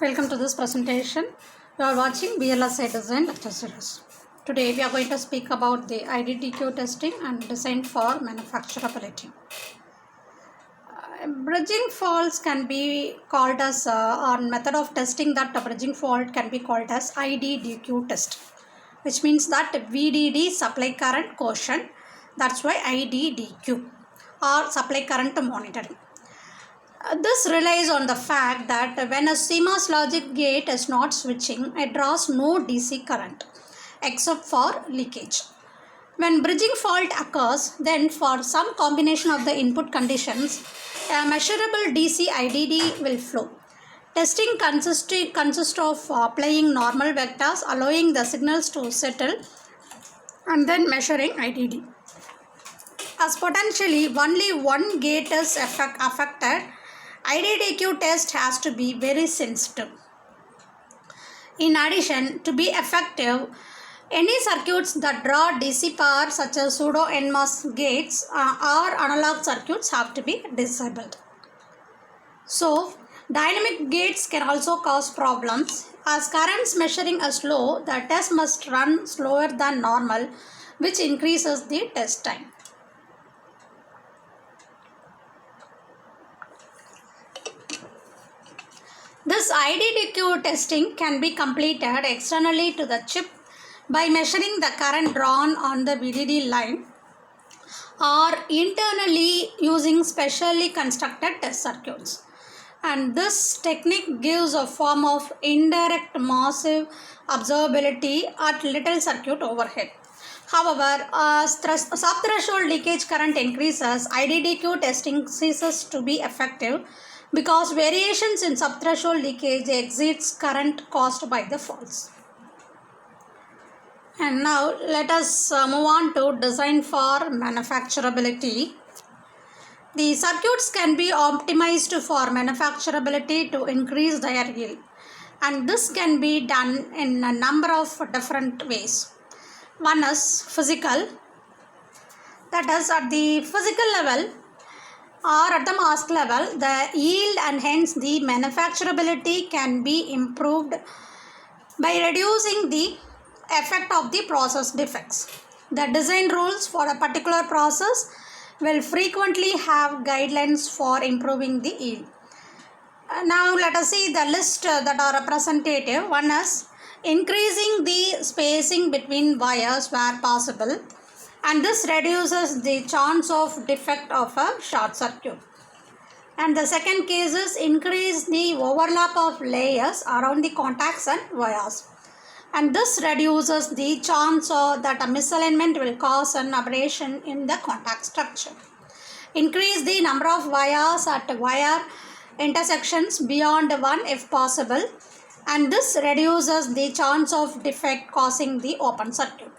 Welcome to this presentation. You are watching BLSI Design Lecture Series. Today we are going to speak about the IDDQ testing and design for manufacturability. Bridging faults can be called as, or method of testing that a bridging fault can be called as IDDQ test, which means that VDD supply current quotient, that's why IDDQ, or supply current monitoring. This relies on the fact that when a CMOS logic gate is not switching, it draws no DC current except for leakage. When bridging fault occurs, then for some combination of the input conditions, a measurable DC IDD will flow. Testing consists of applying normal vectors, allowing the signals to settle, and then measuring IDD. As potentially only one gate is affected, IDDQ test has to be very sensitive. In addition, to be effective, any circuits that draw DC power such as pseudo NMOS gates or analog circuits have to be disabled. So, dynamic gates can also cause problems. As currents measuring is low, the test must run slower than normal, which increases the test time. This IDDQ testing can be completed externally to the chip by measuring the current drawn on the VDD line or internally using specially constructed test circuits. And this technique gives a form of indirect massive observability at little circuit overhead. However, as subthreshold leakage current increases, IDDQ testing ceases to be effective because variations in subthreshold leakage exceeds current caused by the faults. And now let us move on to design for manufacturability. The circuits can be optimized for manufacturability to increase their yield, and this can be done in a number of different ways. One is physical, that is at the physical level or at the mask level, the yield and hence the manufacturability can be improved by reducing the effect of the process defects. The design rules for a particular process will frequently have guidelines for improving the yield. Now let us see the list that are representative. One is increasing the spacing between wires where possible, and this reduces the chance of defect of a short circuit. And the second case is increase the overlap of layers around the contacts and wires, and this reduces the chance that a misalignment will cause an aberration in the contact structure. Increase the number of wires at wire intersections beyond one if possible, and this reduces the chance of defect causing the open circuit.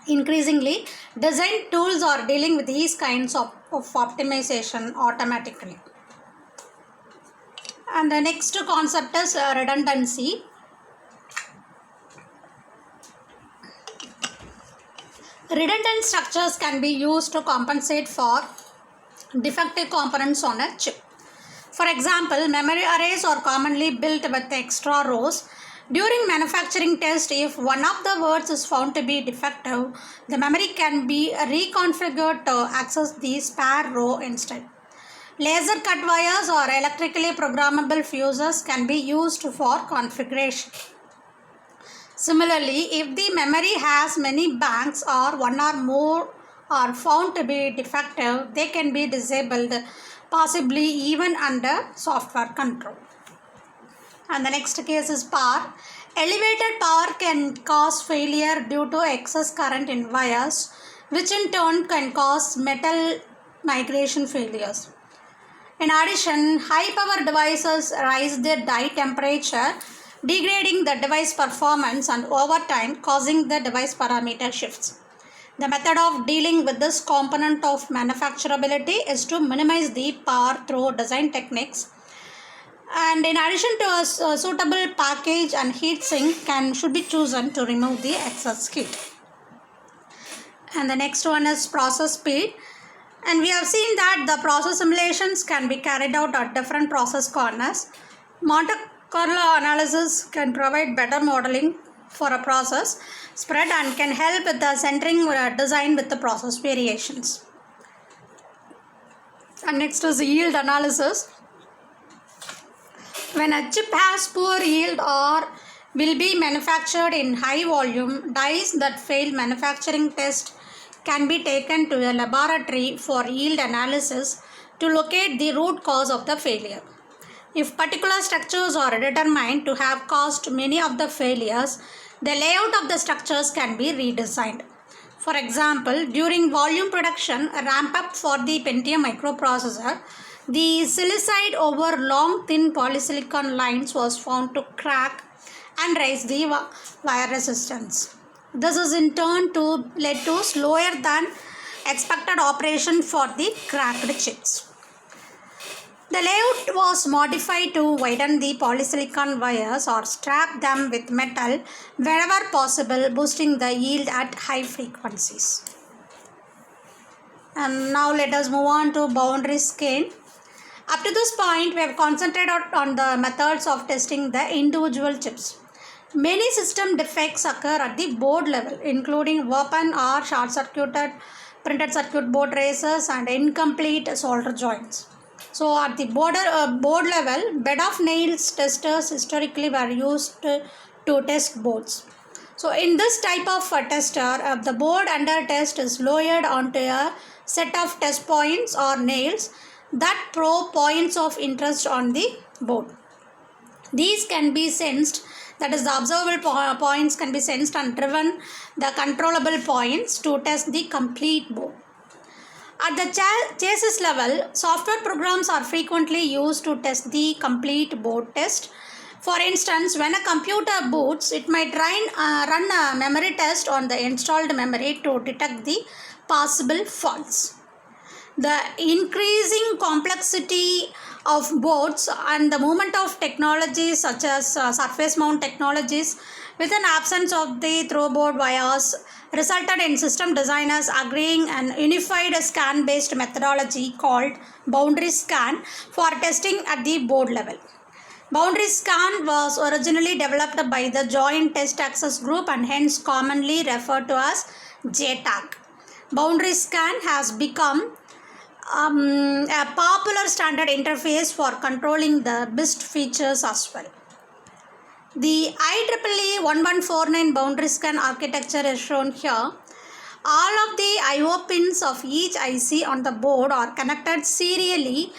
Increasingly, design tools are dealing with these kinds of optimization automatically. And the next concept is redundancy. Redundant structures can be used to compensate for defective components on a chip. For example, memory arrays are commonly built with extra rows. During manufacturing test, if one of the words is found to be defective, the memory can be reconfigured to access the spare row instead. Laser cut wires or electrically programmable fuses can be used for configuration. Similarly, if the memory has many banks or one or more are found to be defective, they can be disabled, possibly even under software control. And the next case is power. Elevated power can cause failure due to excess current in wires, which in turn can cause metal migration failures. In addition, high power devices rise their die temperature, degrading the device performance and over time causing the device parameter shifts. The method of dealing with this component of manufacturability is to minimize the power through design techniques. And in addition to a suitable package and heat sink should be chosen to remove the excess heat. And the next one is process speed. And we have seen that the process simulations can be carried out at different process corners. Monte kernel analysis can provide better modeling for a process spread and can help with the centering design with the process variations. And next is yield analysis. When a chip has poor yield or will be manufactured in high volume, dies that fail manufacturing test can be taken to a laboratory for yield analysis to locate the root cause of the failure. If particular structures are determined to have caused many of the failures, the layout of the structures can be redesigned. For example, during volume production, a ramp up for the Pentium microprocessor, the silicide over long thin polysilicon lines was found to crack and raise the wire resistance. This is in turn led to slower than expected operation for the cracked chips. The layout was modified to widen the polysilicon wires or strap them with metal wherever possible, boosting the yield at high frequencies. And now let us move on to boundary scan. Up to this point, we have concentrated on the methods of testing the individual chips. Many system defects occur at the board level, including open or short-circuited printed circuit board traces and incomplete solder joints. So at the board level, bed of nails testers historically were used to test boards. So in this type of tester, the board under test is lowered onto a set of test points or nails that probe points of interest on the board. These can be sensed, that is the observable points can be sensed and driven the controllable points to test the complete board. At the chassis level, software programs are frequently used to test the complete board test. For instance, when a computer boots, it might run a memory test on the installed memory to detect the possible faults. The increasing complexity of boards and the movement of technologies such as surface mount technologies with an absence of the through-board vias resulted in system designers agreeing an unified scan-based methodology called boundary scan for testing at the board level. Boundary scan was originally developed by the Joint Test Access Group and hence commonly referred to as JTAG. Boundary scan has become a popular standard interface for controlling the BIST features as well. The IEEE 1149 boundary scan architecture is shown here. All of the I/O pins of each IC on the board are connected serially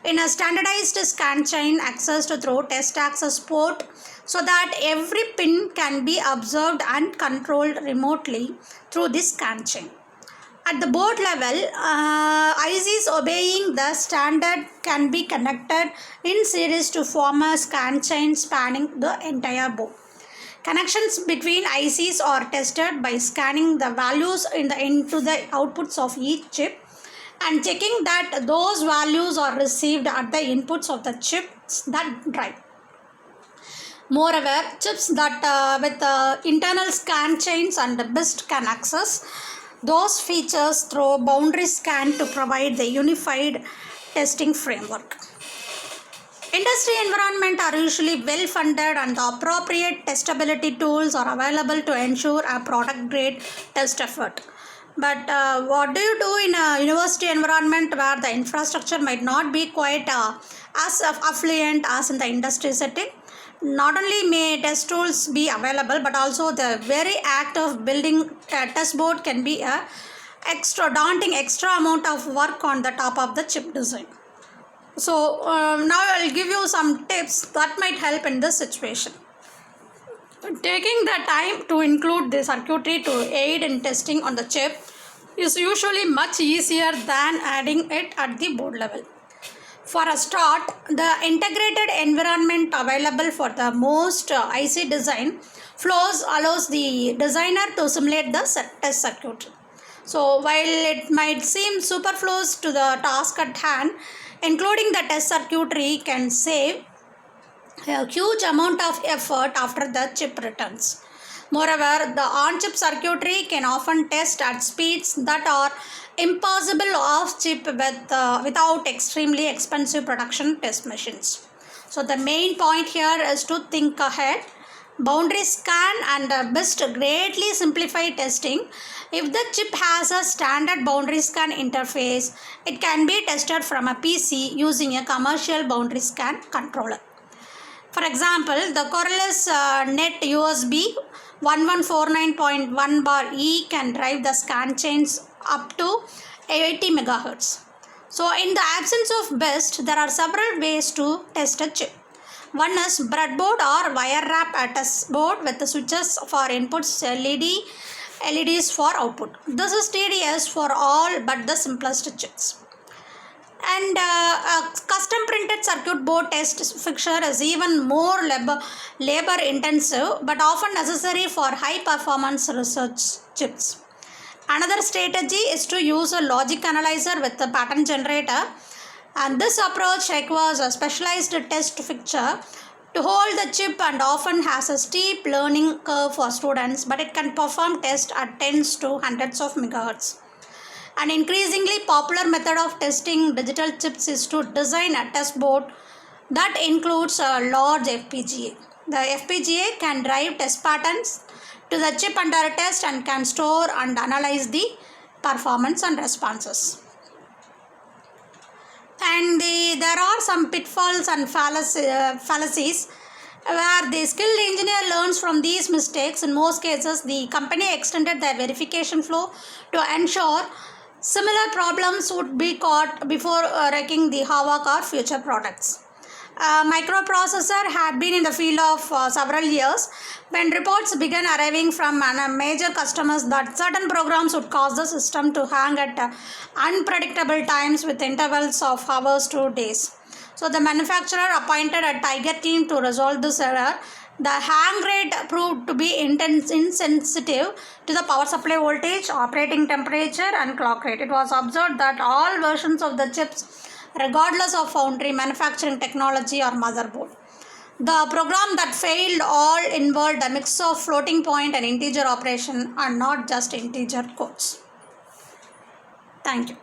in a standardized scan chain accessed through test access port so that every pin can be observed and controlled remotely through this scan chain. At the board level, ICs obeying the standard can be connected in series to form a scan chain spanning the entire board. Connections between ICs are tested by scanning the values into the outputs of each chip and checking that those values are received at the inputs of the chips that drive. Moreover, chips that with internal scan chains and BIST can access those features through boundary scan to provide the unified testing framework. Industry environments are usually well funded and the appropriate testability tools are available to ensure a product grade test effort. But what do you do in a university environment where the infrastructure might not be quite as affluent as in the industry setting? Not only may test tools be available, but also the very act of building a test board can be a daunting extra amount of work on the top of the chip design. So now I'll give you some tips that might help in this situation. Taking the time to include the circuitry to aid in testing on the chip is usually much easier than adding it at the board level. For a start, the integrated environment available for the most IC design flows allows the designer to simulate the test circuitry. So while it might seem superfluous to the task at hand, including the test circuitry can save a huge amount of effort after the chip returns. Moreover, the on-chip circuitry can often test at speeds that are impossible off-chip without extremely expensive production test machines. So the main point here is to think ahead. Boundary scan and BIST greatly simplify testing. If the chip has a standard boundary scan interface, it can be tested from a PC using a commercial boundary scan controller. For example, the Corellis Net USB 1149.1/E can drive the scan chains up to 80 MHz. So in the absence of BIST, there are several ways to test a chip. One is breadboard or wire wrap test board with the switches for inputs, LEDs for output. This is tedious for all but the simplest chips. And a custom printed circuit board test fixture is even more labor intensive but often necessary for high performance research chips. Another strategy is to use a logic analyzer with a pattern generator, and this approach requires a specialized test fixture to hold the chip and often has a steep learning curve for students, but it can perform tests at tens to hundreds of megahertz. An increasingly popular method of testing digital chips is to design a test board that includes a large FPGA. The FPGA can drive test patterns to the chip under test and can store and analyze the performance and responses. And there are some pitfalls and fallacies where the skilled engineer learns from these mistakes. In most cases, the company extended their verification flow to ensure similar problems would be caught before wrecking the havoc or future products. Microprocessor had been in the field of several years when reports began arriving from major customers that certain programs would cause the system to hang at unpredictable times with intervals of hours to days. So the manufacturer appointed a Tiger team to resolve this error. The hang rate proved to be insensitive to the power supply voltage, operating temperature and clock rate. It was observed that all versions of the chips, regardless of foundry, manufacturing technology or motherboard, the program that failed all involved a mix of floating point and integer operation and not just integer codes. Thank you.